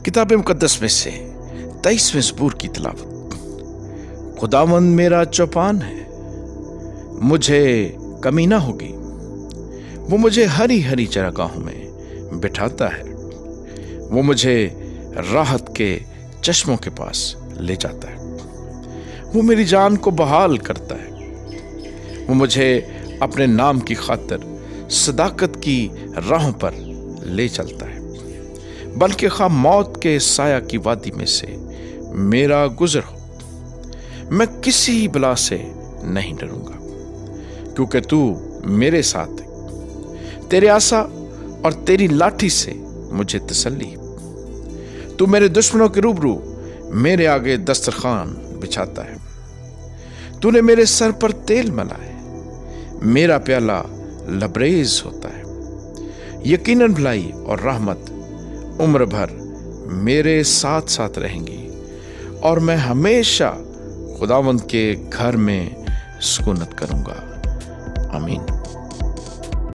किताब मुकद्दस में से 23वें ज़बूर की तिलावत। खुदावंद मेरा चौपान है, मुझे कमी ना होगी। वो मुझे हरी हरी चरागाहों में बिठाता है। वो मुझे राहत के चश्मों के पास ले जाता है। वो मेरी जान को बहाल करता है। वो मुझे अपने नाम की खातिर सदाकत की राहों पर ले चलता है। बल्कि खा मौत के साया की वादी में से मेरा गुजर हो, मैं किसी बला से नहीं डरूंगा, क्योंकि तू मेरे साथ है। तेरे आसा और तेरी लाठी से मुझे तसल्ली है। तू मेरे दुश्मनों के रूबरू मेरे आगे दस्तरखान बिछाता है। तूने मेरे सर पर तेल मला है, मेरा प्याला लबरेज होता है। यकीनन भलाई और रहमत उम्र भर मेरे साथ साथ रहेंगी, और मैं हमेशा खुदावंद के घर में सुकूनत करूंगा। आमीन।